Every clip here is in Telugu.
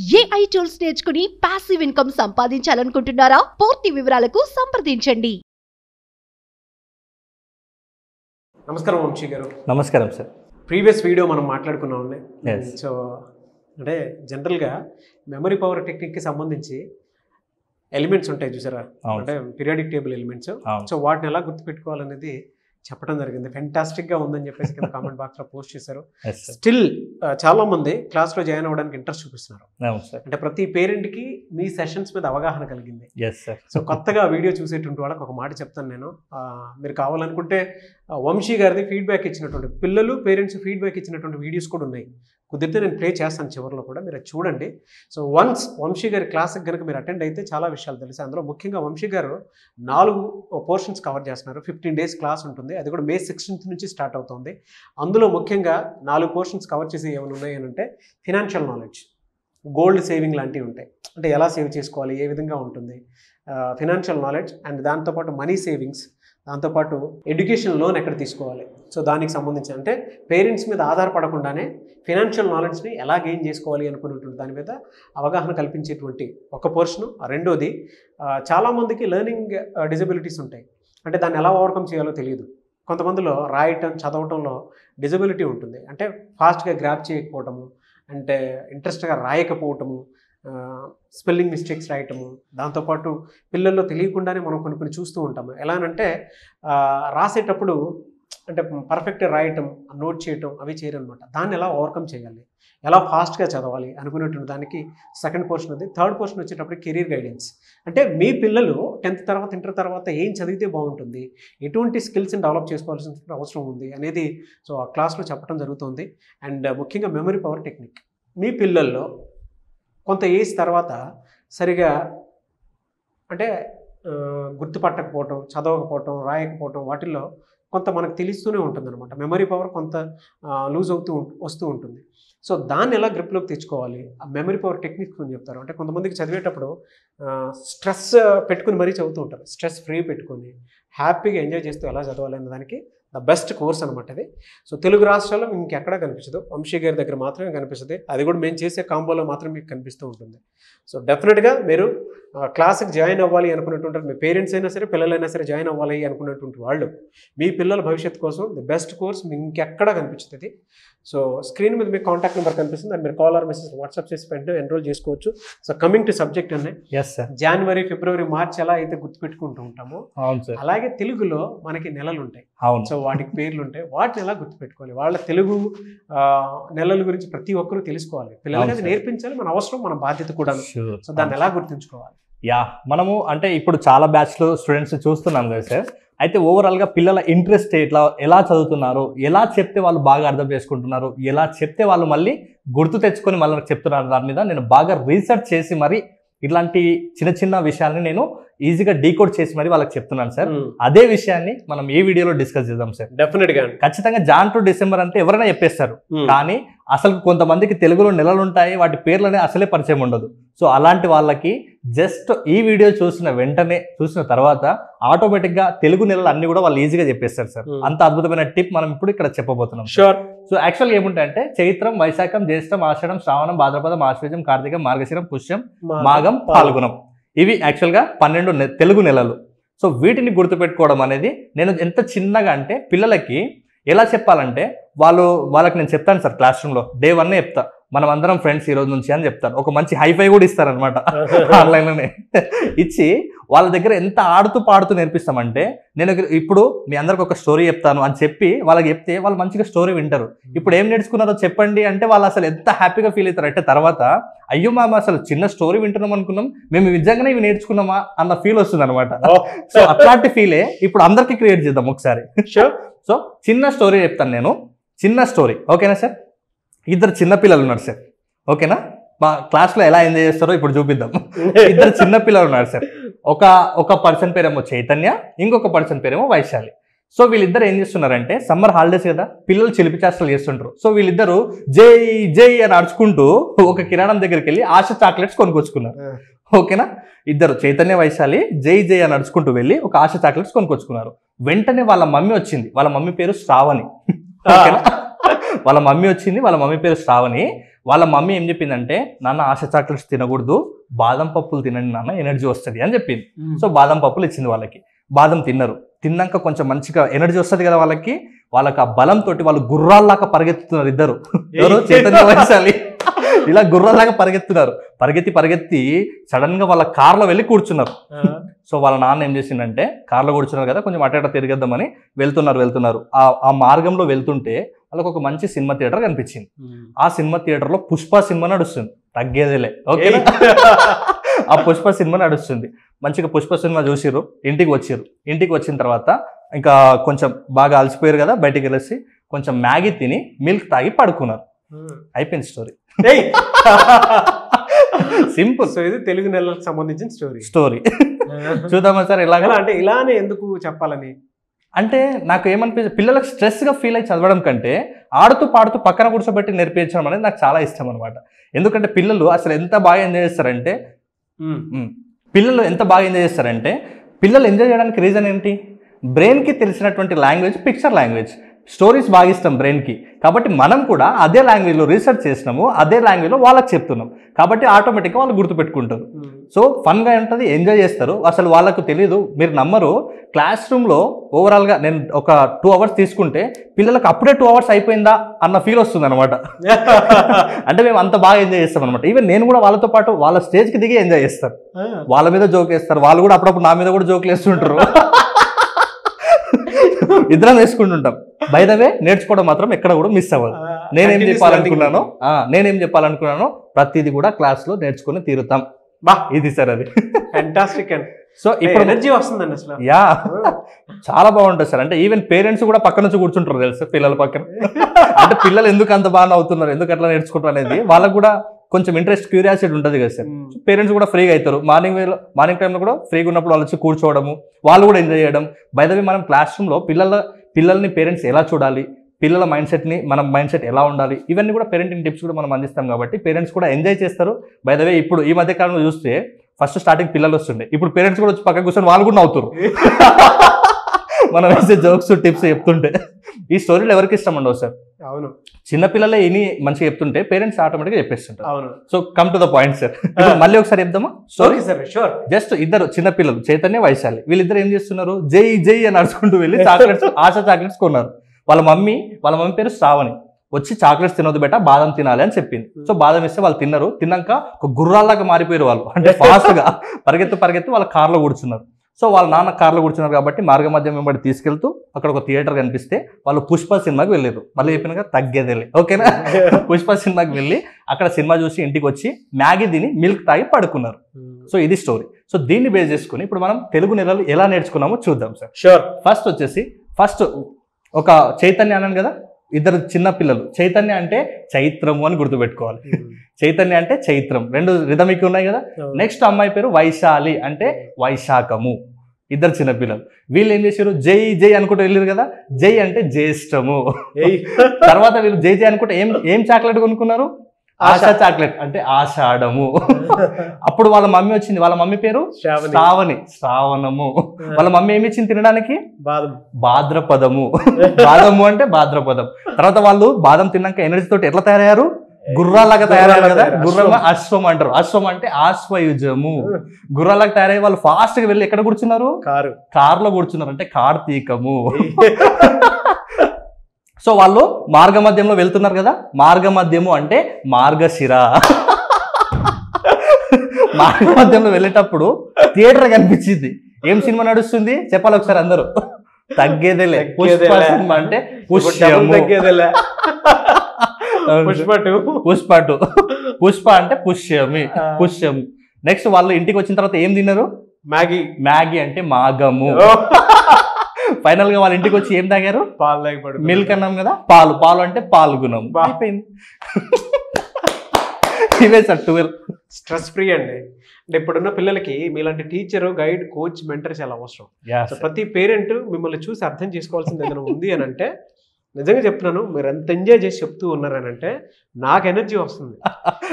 AI టూల్స్ నేర్చుకుని పాసివ్ ఇన్కమ్ సంపాదించాలనుకుంటున్నారా? పూర్తి వివరాలకు సంప్రదించండి. నమస్కారం వంశీ గారు. నమస్కారం సార్. ప్రీవియస్ వీడియో మనం మాట్లాడుకున్నామండి. Yes. సో అంటే జనరల్గా మెమరీ పవర్ టెక్నిక్కి సంబంధించి ఎలిమెంట్స్ ఉంటాయి చూసారా, అవును. అంటే పీరియాడిక్ టేబుల్ ఎలిమెంట్స్. అవును. సో వాటిని ఎలా గుర్తుపెట్టుకోవాలనేది చెప్పడం జరిగింది. ఫెంటాస్టిక్గా ఉందని చెప్పేసి కింద కామెంట్ బాక్స్లో పోస్ట్ చేశారు. Yes, sir. స్టిల్ చాలా మంది క్లాస్లో జాయిన్ అవ్వడానికి ఇంట్రెస్ట్ చూపిస్తున్నారు. అవును సార్. అంటే ప్రతి పేరెంట్కి మీ సెషన్స్ మీద అవగాహన కలిగింది. Yes sir. సో కొత్తగా వీడియో చూసేటువంటి వాళ్ళకి ఒక మాట చెప్తాను నేను. మీరు కావాలనుకుంటే వంశీ గారిది ఫీడ్బ్యాక్ ఇచ్చినటువంటి పిల్లలు పేరెంట్స్ ఫీడ్బ్యాక్ ఇచ్చినటువంటి వీడియోస్ కూడా ఉన్నాయి. కుదిరితే నేను ప్లే చేస్తాను చివరిలో కూడా, మీరు అది చూడండి. సో వన్స్ వంశీ గారి క్లాస్కి కనుక మీరు అటెండ్ అయితే చాలా విషయాలు తెలుసు. అందులో ముఖ్యంగా వంశీ గారు 4 పోర్షన్స్ కవర్ చేస్తున్నారు. 15 days క్లాస్ ఉంటుంది. అది కూడా May 16th నుంచి స్టార్ట్ అవుతుంది. అందులో ముఖ్యంగా 4 పోర్షన్స్ కవర్ చేసి ఏమైనా ఉన్నాయి అని అంటే ఫినాన్షియల్ నాలెడ్జ్, గోల్డ్ సేవింగ్ లాంటివి ఉంటాయి. అంటే ఎలా సేవ్ చేసుకోవాలి, ఏ విధంగా ఉంటుంది, ఫినాన్షియల్ నాలెడ్జ్, అండ్ దాంతోపాటు మనీ సేవింగ్స్, దాంతోపాటు ఎడ్యుకేషన్ లోన్ ఎక్కడ తీసుకోవాలి, సో దానికి సంబంధించి అంటే పేరెంట్స్ మీద ఆధారపడకుండానే ఫినాన్షియల్ నాలెడ్జ్ని ఎలా గెయిన్ చేసుకోవాలి అనుకున్నటువంటి దాని మీద అవగాహన కల్పించేటువంటి ఒక పోర్షను. రెండోది, చాలామందికి లెర్నింగ్ డిజబిలిటీస్ ఉంటాయి. అంటే దాన్ని ఎలా ఓవర్కమ్ చేయాలో తెలియదు. కొంతమందిలో రాయటం చదవటంలో డిజబిలిటీ ఉంటుంది. అంటే ఫాస్ట్గా గ్రాప్ చేయకపోవటము, అంటే ఇంట్రెస్ట్గా రాయకపోవటము, స్పెల్లింగ్ మిస్టేక్స్ రాయటము, దాంతోపాటు పిల్లల్లో తెలియకుండానే మనం కొన్ని చూస్తూ ఉంటాము. ఎలానంటే రాసేటప్పుడు అంటే పర్ఫెక్ట్గా రాయటం, నోట్ చేయటం అవి చేయరు అనమాట. దాన్ని ఎలా ఓవర్కమ్ చేయాలి, ఎలా ఫాస్ట్గా చదవాలి అనుకునేటువంటి దానికి సెకండ్ పోర్షన్ ఉంది. థర్డ్ పోర్షన్ వచ్చేటప్పుడు కెరీర్ గైడెన్స్. అంటే మీ పిల్లలు 10th తర్వాత ఇంటర్ తర్వాత ఏం చదివితే బాగుంటుంది, ఎటువంటి స్కిల్స్ని డెవలప్ చేసుకోవాల్సిన అవసరం ఉంది అనేది సో ఆ క్లాస్లో చెప్పడం జరుగుతుంది. అండ్ ముఖ్యంగా మెమరీ పవర్ టెక్నిక్. మీ పిల్లల్లో కొంత ఏజ్ తర్వాత సరిగా అంటే గుర్తుపట్టకపోవటం, చదవకపోవటం, రాయకపోవటం వాటిల్లో కొంత మనకు తెలుస్తూనే ఉంటుంది అనమాట. మెమరీ పవర్ కొంత లూజ్ వస్తూ ఉంటుంది. సో దాన్ని ఎలా గ్రిప్లోకి తెచ్చుకోవాలి, ఆ మెమరీ పవర్ టెక్నిక్స్ అని చెప్తారు. అంటే కొంతమందికి చదివేటప్పుడు స్ట్రెస్ పెట్టుకుని మరీ చదువుతూ ఉంటారు. స్ట్రెస్ ఫ్రీ పెట్టుకొని హ్యాపీగా ఎంజాయ్ చేస్తూ ఎలా చదవాలి అనే దానికి ద బెస్ట్ కోర్స్ అనమాట ఇది. సో తెలుగు రాష్ట్రాల్లో మీకు ఇంకెక్కడా కనిపించదు, వంశీ గారి దగ్గర మాత్రమే కనిపిస్తుంది. అది కూడా మేము చేసే కాంబోలో మాత్రం మీకు కనిపిస్తూ ఉంటుంది. సో డెఫినెట్గా మీరు క్లాస్కి జాయిన్ అవ్వాలి అనుకున్నటువంటి మీ పేరెంట్స్ అయినా సరే పిల్లలైనా సరే జాయిన్ అవ్వాలి అనుకున్నటువంటి వాళ్ళు మీ పిల్లల భవిష్యత్తు కోసం ది బెస్ట్ కోర్స్ మీకు ఇంకెక్కడా కనిపించుతుంది. సో స్క్రీన్ మీద మీకు కాంటాక్ట్ నెంబర్ కనిపిస్తుంది, అది మీరు కాల్ ఆర్ మెసేజ్ వాట్సాప్ చేసి వెంటనే ఎన్రోల్ చేసుకోవచ్చు. సో కమింగ్ టు సబ్జెక్ట్ అనే జనవరి, ఫిబ్రవరి, మార్చ్ ఎలా అయితే గుర్తుపెట్టుకుంటూ ఉంటామో అలాగే తెలుగులో మనకి నెలలు ఉంటాయి. సో వాటికి పేర్లు ఉంటాయి. వాటిని ఎలా గుర్తుపెట్టుకోవాలి, వాళ్ళ తెలుగు నెలల గురించి ప్రతి ఒక్కరూ తెలుసుకోవాలి. పిల్లలకి అది నేర్పించాలి, మన అవసరం, మన బాధ్యత కూడా. సో దాన్ని ఎలా గుర్తుంచుకోవాలి? మనము అంటే ఇప్పుడు చాలా బ్యాచ్లో స్టూడెంట్స్ చూస్తున్నాం కదా సార్. అయితే ఓవరాల్గా పిల్లల ఇంట్రెస్ట్ ఎలా చదువుతున్నారు, ఎలా చెప్తే వాళ్ళు బాగా అర్థం చేసుకుంటున్నారు, ఎలా చెప్తే వాళ్ళు మళ్ళీ గుర్తు తెచ్చుకొని మళ్ళీ చెప్తున్నారు, దాని మీద నేను బాగా రీసెర్చ్ చేసి మరి ఇట్లాంటి చిన్న విషయాల్ని నేను ఈజీగా డీకోడ్ చేసి మరి వాళ్ళకి చెప్తున్నాను సార్. అదే విషయాన్ని మనం ఈ వీడియోలో డిస్కస్ చేద్దాం సార్. డెఫినెట్గా ఖచ్చితంగా Jan to December అంటే ఎవరైనా చెప్పేస్తారు, కానీ అసలు కొంతమందికి తెలుగులో నెలలు ఉంటాయి, వాటి పేర్లనే అసలే పరిచయం ఉండదు. సో అలాంటి వాళ్ళకి జస్ట్ ఈ వీడియో చూసిన తర్వాత ఆటోమేటిక్గా తెలుగు నెలలు అన్ని కూడా వాళ్ళు ఈజీగా చెప్పేస్తారు సార్. అంత అద్భుతమైన టిప్ మనం ఇప్పుడు ఇక్కడ చెప్పబోతున్నాం. షూర్. సో యాక్చువల్గా ఏముంటాయంటే చైత్రం, వైశాఖం, జ్యేష్టం, ఆషాఢం, శ్రావణం, భాద్రపదం, ఆశ్వయుజం, కార్తీకం, మార్గశిరం, పుష్యం, మాఘం, ఫాల్గుణం. ఇవి యాక్చువల్గా 12 తెలుగు నెలలు. సో వీటిని గుర్తుపెట్టుకోవడం అనేది నేను ఎంత చిన్నగా అంటే పిల్లలకి ఎలా చెప్పాలంటే వాళ్ళకి నేను చెప్తాను సార్ క్లాస్ రూమ్లో Day 1 చెప్తా, మనం అందరం ఫ్రెండ్స్ ఈ రోజు నుంచి అని చెప్తాను. ఒక మంచి హైఫై కూడా ఇస్తారనమాట ఆన్లైన్లోనే ఇచ్చి వాళ్ళ దగ్గర ఎంత ఆడుతూ పాడుతూ నేర్పిస్తామంటే, నేను ఇప్పుడు మీ అందరికి ఒక స్టోరీ చెప్తాను అని చెప్పి వాళ్ళకి చెప్తే వాళ్ళు మంచిగా స్టోరీ వింటారు. ఇప్పుడు ఏం నేర్చుకున్నారో చెప్పండి అంటే వాళ్ళు అసలు ఎంత హ్యాపీగా ఫీల్ అవుతారు అంటే తర్వాత అయ్యో మామ అసలు చిన్న స్టోరీ వింటున్నాం అనుకున్నాం, మేము నిజంగానే ఇవి నేర్చుకున్నామా అన్న ఫీల్ వస్తుంది అనమాట. సో అట్లాంటి ఫీలే ఇప్పుడు అందరికీ క్రియేట్ చేద్దాం ఒకసారి. సో చిన్న స్టోరీ చెప్తాను నేను, చిన్న స్టోరీ. ఓకేనా సార్? 2 చిన్నపిల్లలు ఉన్నారు సార్. ఓకేనా? మా క్లాస్లో ఎలా ఎంజాయ్ చేస్తారో ఇప్పుడు చూపిద్దాం. 2 చిన్నపిల్లలు ఉన్నారు సార్. ఒక పర్సన్ పేరేమో చైతన్య, ఇంకొక పర్సన్ పేరేమో వైశాలి. సో వీళ్ళిద్దరు ఏం చేస్తున్నారంటే సమ్మర్ హాలిడేస్ కదా, పిల్లలు చిలిపి చేష్టలు చేస్తుంటారు. సో వీళ్ళిద్దరు జై జై అని అడుచుకుంటూ ఒక కిరాణం దగ్గరికి వెళ్ళి ఆశ చాక్లెట్స్ కొనుక్కొచ్చుకున్నారు. ఓకేనా? ఇద్దరు చైతన్య, వైశాలి జై జై అని అడుచుకుంటూ వెళ్ళి ఒక ఆశ చాక్లెట్స్ కొనుక్కొచ్చుకున్నారు. వెంటనే వాళ్ళ మమ్మీ వచ్చింది, వాళ్ళ మమ్మీ పేరు శ్రావణి. ఓకేనా? వాళ్ళ మమ్మీ వచ్చింది, వాళ్ళ మమ్మీ పేరు శ్రావణి. వాళ్ళ మమ్మీ ఏం చెప్పిందంటే, నాన్న ఆశ చాక్లెట్స్ తినకూడదు, బాదం పప్పులు తినండి నాన్న, ఎనర్జీ వస్తుంది అని చెప్పింది. సో బాదం పప్పులు ఇచ్చింది వాళ్ళకి. బాదం తిన్నారు. తిన్నాక కొంచెం మంచిగా ఎనర్జీ వస్తుంది కదా వాళ్ళకి ఆ బలంతో వాళ్ళు గుర్రాల్లాగా పరిగెత్తుతున్నారు ఇద్దరు. ఎవరు? చైతన్య వైశాలి. ఇలా గుర్రాల్లాగా పరిగెత్తి సడన్ గా వాళ్ళ కార్లో వెళ్ళి కూర్చున్నారు. సో వాళ్ళ నాన్న ఏం చేసిందంటే, కార్లో కూర్చున్నారు కదా, కొంచెం అటు తిరిగేద్దామని వెళ్తున్నారు. ఆ మార్గంలో వెళ్తుంటే వాళ్ళకి ఒక మంచి సినిమా థియేటర్ కనిపించింది. ఆ సినిమా థియేటర్ లో పుష్ప సినిమా నడుస్తుంది. తగ్గేదేలే, ఓకే. ఆ పుష్ప సినిమా నడుస్తుంది. మంచిగా పుష్ప సినిమా చూసిర్రు, ఇంటికి వచ్చిన తర్వాత ఇంకా కొంచెం బాగా అలసిపోయారు కదా, బయటికి వెళ్ళేసి కొంచెం మ్యాగీ తిని మిల్క్ తాగి పడుకున్నారు. అయిపోయింది స్టోరీ. సింపుల్. సో ఇది తెలుగు నెలలకు సంబంధించిన స్టోరీ. చూద్దామా సార్ ఇలాగా? అంటే ఇలానే ఎందుకు చెప్పాలని అంటే నాకు ఏమనిపించింది, పిల్లలకు స్ట్రెస్గా ఫీల్ అయ్యి చదవడం కంటే ఆడుతూ పాడుతూ పక్కన కూర్చోబెట్టి నేర్పించడం అనేది నాకు చాలా ఇష్టం అనమాట. ఎందుకంటే పిల్లలు అసలు ఎంత బాగా ఎంజాయ్ చేస్తారంటే పిల్లలు ఎంజాయ్ చేయడానికి రీజన్ ఏంటి? బ్రెయిన్కి తెలిసినటువంటి లాంగ్వేజ్ పిక్చర్ లాంగ్వేజ్. స్టోరీస్ బాగా ఇష్టం బ్రెయిన్కి. కాబట్టి మనం కూడా అదే లాంగ్వేజ్లో రీసెర్చ్ చేసినాము, అదే లాంగ్వేజ్లో వాళ్ళకి చెప్తున్నాం. కాబట్టి ఆటోమేటిక్గా వాళ్ళు గుర్తుపెట్టుకుంటారు. సో ఫన్గా ఉంటుంది, ఎంజాయ్ చేస్తారు. అసలు వాళ్ళకు తెలీదు, మీరు నమ్మరు, క్లాస్ రూమ్లో ఓవరాల్గా నేను ఒక 2 hours తీసుకుంటే పిల్లలకు అప్పుడే 2 hours అయిపోయిందా అన్న ఫీల్ వస్తుంది అనమాట. అంటే మేము అంత బాగా ఎంజాయ్ చేస్తాం అనమాట. ఈవెన్ నేను కూడా వాళ్ళతో పాటు వాళ్ళ స్టేజ్కి దిగి ఎంజాయ్ చేస్తారు. వాళ్ళ మీద జోక్ వేస్తారు, వాళ్ళు కూడా అప్పుడప్పుడు నా మీద కూడా జోకులు వేస్తుంటారు. ఇద్దరం వేసుకుంటుంటాం. బై ద వే నేర్చుకోవడం మాత్రం ఎక్కడ కూడా మిస్ అవ్వదు. నేనేం చెప్పాలనుకున్నానో ప్రతిదీ కూడా క్లాస్ లో నేర్చుకుని తీరుతాం. ఇది సార్ అది. ఫ్యాంటాస్టిక్. సో ఇప్పుడు ఎనర్జీ వస్తుందండి అసలు. యా, చాలా బాగుంటుంది సార్. అంటే ఈవెన్ పేరెంట్స్ కూడా పక్క నుంచి కూర్చుంటారు తెలుసు, పిల్లల పక్కన. అంటే పిల్లలు ఎందుకు అంత బాగా అవుతున్నారు, ఎందుకు అట్లా నేర్చుకుంటారు అనేది వాళ్ళకు కూడా కొంచెం ఇంట్రెస్ట్, క్యూరియాసిటీ ఉంటుంది కదా సార్. పేరెంట్స్ కూడా ఫ్రీగా అవుతారు. మార్నింగ్ టైంలో కూడా ఫ్రీగా ఉన్నప్పుడు వాళ్ళు వచ్చి కూర్చోవడము, వాళ్ళు కూడా ఎంజాయ్ చేయడం. బై ద వే మనం క్లాస్ రూమ్లో పిల్లల్ని పేరెంట్స్ ఎలా చూడాలి, పిల్లల మైండ్ సెట్ ఎలా ఉండాలి, ఇవన్నీ కూడా పేరెంటింగ్ టిప్స్ కూడా మనం అందిస్తాం. కాబట్టి పేరెంట్స్ కూడా ఎంజాయ్ చేస్తారు. బై ద వే ఇప్పుడు ఈ మధ్య కాలంలో చూస్తే ఫస్ట్ స్టార్టింగ్ పిల్లలు వస్తుండే, ఇప్పుడు పేరెంట్స్ కూడా వచ్చి పక్కన కూర్చొని వాళ్ళు కూడా నవ్వుతారు మనం వేసే జోక్స్, టిప్స్ చెప్తుంటే. ఈ స్టోరీలు ఎవరికి ఇష్టం ఉండవు సార్. అవును, చిన్నపిల్లలే ఇని మంచిగా చెప్తుంటే పేరెంట్స్ ఆటోమేటిక్గా చెప్పేస్తుంటారు. అవును. So come to the point sir. మళ్ళీ ఒకసారి చెప్దామా స్టోరీ? షూర్. జస్ట్ ఇద్దరు చిన్నపిల్లలు, చైతన్య, వైశాలి, వీళ్ళిద్దరు ఏం చేస్తున్నారు, జై జై అని నడుచుకుంటూ వెళ్ళి ఆశ చాక్లెట్స్ కొన్నారు. వాళ్ళ మమ్మీ పేరు శ్రావణి. వచ్చి చాక్లెట్స్ తినొద్దు బెట, బాదం తినాలి అని చెప్పింది. సో బాదం ఇస్తే వాళ్ళు తిన్నారు. తిన్నాక ఒక గుర్రాల్లాగా మారిపోయారు వాళ్ళు. అంటే ఫాస్ట్ గా పరిగెత్తి వాళ్ళ కార్లో కూర్చున్నారు. సో వాళ్ళ నాన్న కార్లో కూర్చున్నారు కాబట్టి మార్గ మధ్యం వెంబడి తీసుకెళ్తూ అక్కడ ఒక థియేటర్ కనిపిస్తే వాళ్ళు పుష్ప సినిమాకి వెళ్ళారు. మళ్ళీ చెప్పినాక తగ్గేదేలే, ఓకేనా. పుష్ప సినిమాకి వెళ్ళి అక్కడ సినిమా చూసి ఇంటికి వచ్చి మ్యాగీ తిని మిల్క్ తాగి పడుకున్నారు. సో ఇది స్టోరీ. సో దీన్ని బేస్ చేసుకుని ఇప్పుడు మనం తెలుగు నెలలు ఎలా నేర్చుకున్నామో చూద్దాం సార్. షూర్. ఫస్ట్ ఒక చైతన్య అన్నాను కదా, ఇద్దరు చిన్న పిల్లలు. చైతన్య అంటే చైత్రము అని గుర్తుపెట్టుకోవాలి. చైతన్య అంటే చైత్రం, 2 రిథమిక్ ఉన్నాయి కదా. నెక్స్ట్ అమ్మాయి పేరు వైశాలి అంటే వైశాఖము. ఇద్దరు చిన్నపిల్లలు. వీళ్ళు ఏం చేశారు, జై జై అనుకుంటూ వెళ్ళారు కదా. జై అంటే జ్యేష్టము. తర్వాత వీళ్ళు జై జై అనుకుంటే ఏం చాక్లెట్ కొనుక్కున్నారు, ఆశా చాక్లెట్ అంటే ఆషాఢము. అప్పుడు వాళ్ళ మమ్మీ వచ్చింది. వాళ్ళ మమ్మీ పేరు శ్రావణము. వాళ్ళ మమ్మీ ఏమి ఇచ్చింది తినడానికి, భాద్రపదము. బాదము అంటే భాద్రపదం. తర్వాత వాళ్ళు బాదం తిన్నాక ఎనర్జీ తోటి ఎట్లా తయారయ్యారు, గుర్రాలాగా తయారయ్యారు కదా. గుర్రం అశ్వం అంటారు. అశ్వం అంటే ఆశ్వయుజము. గుర్రాలాగా తయారయ్యి వాళ్ళు ఫాస్ట్ గా వెళ్ళి ఎక్కడ కూర్చున్నారు, కారులో కూర్చున్నారు. అంటే కార్తీకము. సో వాళ్ళు మార్గ మధ్యంలో వెళ్తున్నారు కదా. మార్గ మధ్యము అంటే మార్గశిర. మార్గ మధ్యంలో వెళ్ళేటప్పుడు థియేటర్ కనిపించింది. ఏం సినిమా నడుస్తుంది చెప్పాలి ఒకసారి అందరూ. తగ్గేదేలే. పుష్ప సినిమా అంటే పుష్యము. పుష్ప అంటే పుష్యము. నెక్స్ట్ వాళ్ళు ఇంటికి వచ్చిన తర్వాత ఏం తిన్నారు, మ్యాగీ అంటే మాగము. ఫైనల్ గా వాళ్ళ ఇంటికి వచ్చి ఏం తాగారు, మిల్క్ అన్నాం కదా, పాలు అంటే పాల్గొనం. అయిపోయింది. ఇవే సార్ 12. స్ట్రెస్ ఫ్రీ అండి. అంటే ఇప్పుడున్న పిల్లలకి మీలాంటి టీచర్, గైడ్, కోచ్, మెంటర్ చాలా అవసరం. ప్రతి పేరెంట్ మిమ్మల్ని చూసి అర్థం చేసుకోవాల్సింది ఏదైనా ఉంది అని అంటే, నిజంగా చెప్తున్నాను, మీరు ఎంత ఎంజాయ్ చేసి చెప్తూ ఉన్నారని అంటే నాకు ఎనర్జీ వస్తుంది.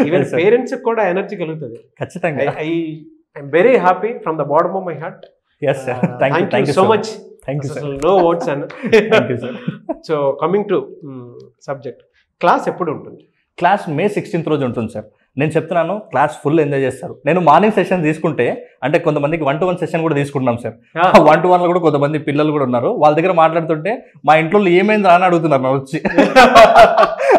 ఈవెన్ పేరెంట్స్ కూడా ఎనర్జీ కలుగుతుంది. ఖచ్చితంగా. I'm very happy from the bottom of my heart. Thank you so much. No words. And so coming to subject, class ఎప్పుడు ఉంటుంది? క్లాస్ May 16th రోజు ఉంటుంది సార్. నేను చెప్తున్నాను క్లాస్ ఫుల్ ఎంజాయ్ చేస్తారు. నేను మార్నింగ్ సెషన్ తీసుకుంటే అంటే కొంతమందికి 1-to-1 సెషన్ కూడా తీసుకుంటున్నాం సార్. 1-to-1 లో కూడా కొంతమంది పిల్లలు కూడా ఉన్నారు. వాళ్ళ దగ్గర మాట్లాడుతుంటే మా ఇంట్లో ఏమైంది అని అడుగుతున్నారు నాకు వచ్చి.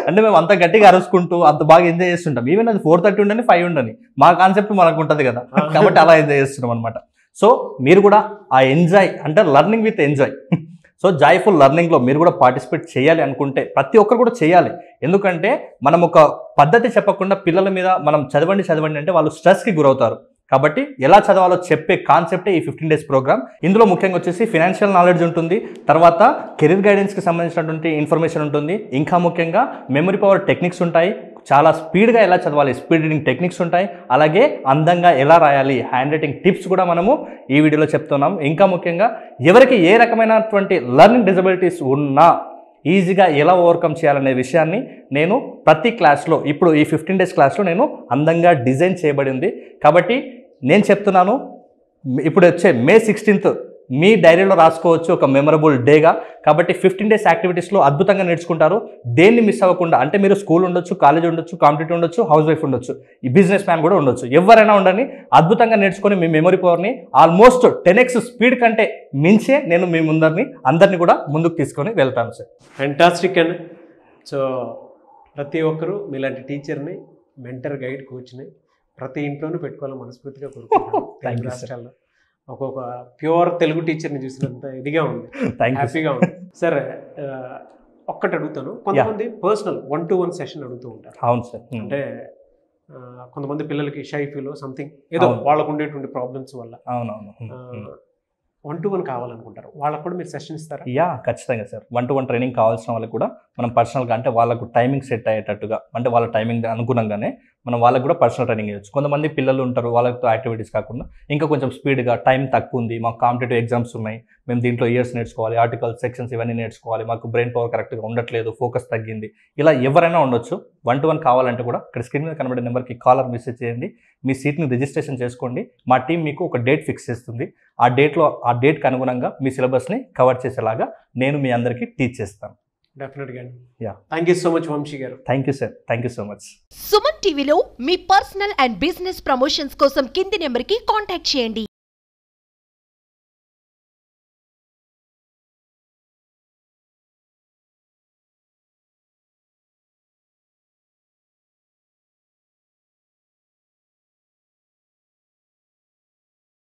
అంటే మేము అంత గట్టిగా అరుచుకుంటూ అంత బాగా ఎంజాయ్ చేస్తుంటాం. ఈవెన్ అది 4:30 ఉండని 5 ఉండని మా కాన్సెప్ట్ మనకు ఉంటుంది కదా, కాబట్టి అలా ఎంజాయ్ చేస్తున్నాం అనమాట. సో మీరు కూడా ఆ ఎంజాయ్ అంటే learning with enjoy, so joyful లెర్నింగ్లో మీరు కూడా పార్టిసిపేట్ చేయాలి అనుకుంటే ప్రతి ఒక్కరు కూడా చేయాలి. ఎందుకంటే మనం ఒక పద్ధతి చెప్పకుండా పిల్లల మీద మనం చదవండి అంటే వాళ్ళు స్ట్రెస్కి గురవుతారు. కాబట్టి ఎలా చదవాలో చెప్పే కాన్సెప్టే ఈ 15 days ప్రోగ్రామ్. ఇందులో ముఖ్యంగా వచ్చేసి ఫినాన్షియల్ నాలెడ్జ్ ఉంటుంది, తర్వాత కెరీర్ గైడెన్స్కి సంబంధించినటువంటి ఇన్ఫర్మేషన్ ఉంటుంది, ఇంకా ముఖ్యంగా మెమరీ పవర్ టెక్నిక్స్ ఉంటాయి, చాలా స్పీడ్గా ఎలా చదవాలి స్పీడ్ రీడింగ్ టెక్నిక్స్ ఉంటాయి, అలాగే అందంగా ఎలా రాయాలి హ్యాండ్ రైటింగ్ టిప్స్ కూడా మనము ఈ వీడియోలో చెప్తున్నాం. ఇంకా ముఖ్యంగా ఎవరికి ఏ రకమైనటువంటి లెర్నింగ్ డిజబిలిటీస్ ఉన్నా ఈజీగా ఎలా ఓవర్కమ్ చేయాలనే విషయాన్ని నేను ప్రతి క్లాస్లో ఇప్పుడు ఈ 15 days క్లాస్లో నేను అందంగా డిజైన్ చేయబడింది. కాబట్టి నేను చెప్తున్నాను, ఇప్పుడు వచ్చే May 16th మీ డైరీలో రాసుకోవచ్చు ఒక మెమరబుల్ డేగా. కాబట్టి 15 days యాక్టివిటీస్లో అద్భుతంగా నేర్చుకుంటారు. దేన్ని మిస్ అవ్వకుండా, అంటే మీరు స్కూల్ ఉండొచ్చు, కాలేజ్ ఉండొచ్చు, కాంపిటేటివ్ ఉండొచ్చు, హౌస్ వైఫ్ ఉండొచ్చు, ఈ బిజినెస్ మ్యాన్ కూడా ఉండొచ్చు, ఎవరైనా ఉండని అద్భుతంగా నేర్చుకొని మీ మెమరీ పవర్ని ఆల్మోస్ట్ 10x స్పీడ్ కంటే మించే నేను మీ అందరినీ కూడా ముందుకు తీసుకొని వెళ్తాను సార్. ఫ్యాంటాస్టిక్ అండి. సో ప్రతి ఒక్కరూ మీలాంటి టీచర్ని, మెంటర్, గైడ్, కోచ్ని ప్రతి ఇంట్లోనూ పెట్టుకోవాలని మనస్ఫూర్తిగా కోరుకుంటున్నాను. రాష్ట్రాల్లో ఒక్కొక్క ప్యూర్ తెలుగు టీచర్ని చూసినంత ఇదిగా ఉంది, హ్యాపీగా ఉంది. సరే, ఒక్కటి అడుగుతాను. కొంతమంది పర్సనల్ 1-to-1 సెషన్ అడుగుతూ ఉంటారు. అవును సార్. అంటే కొంతమంది పిల్లలకి షై ఫీల్ సంథింగ్ ఏదో వాళ్ళకు ఉండేటువంటి ప్రాబ్లమ్స్ వల్ల అవునవును 1-to-1 కావాలనుకుంటారు. వాళ్ళకు కూడా మీరు సెషన్ ఇస్తారా? యా, ఖచ్చితంగా సార్. 1-to-1 ట్రైనింగ్ కావాల్సిన వాళ్ళకి కూడా మనం పర్సనల్గా, అంటే వాళ్ళకు టైమింగ్ సెట్ అయ్యేటట్టుగా, అంటే వాళ్ళ టైమింగ్ అనుగుణంగానే మనం వాళ్ళకి కూడా పర్సనల్ ట్రైనింగ్ ఇవ్వచ్చు. కొంతమంది పిల్లలు ఉంటారు, వాళ్ళతో యాక్టివిటీస్ కాకుండా ఇంకా కొంచెం స్పీడ్గా టైం తక్కువ ఉంది, మాకు కాంపిటేటివ్ ఎగ్జామ్స్ ఉన్నాయి, మేము దీంట్లో ఇయర్స్ నేర్చుకోవాలి, ఆర్టికల్స్, సెక్షన్స్ ఇవన్నీ నేర్చుకోవాలి, మాకు బ్రెయిన్ పవర్ కరెక్ట్గా ఉండట్లేదు, ఫోకస్ తగ్గింది, ఇలా ఎవరైనా ఉండొచ్చు. 1-to-1 కావాలంటే కూడా ఇక్కడ స్క్రీన్ మీద కనబడే నెంబర్కి కాలర్ మెసేజ్ చేయండి, మీ సీట్ని రిజిస్ట్రేషన్ చేసుకోండి. మా టీం మీకు ఒక డేట్ ఫిక్స్ చేస్తుంది. ఆ డేట్కి అనుగుణంగా మీ సిలబస్ని కవర్ చేసేలాగా నేను మీ అందరికీ టీచ్ చేస్తాను. డెఫినెట్గా. Yeah, thank you so much Vamshi గారు. Thank you sir. Thank you so much. Suman టీవీలో మీ పర్సనల్ అండ్ బిజినెస్ ప్రమోషన్స్ కోసం కింది నెంబర్కి కాంటాక్ట్ చేయండి.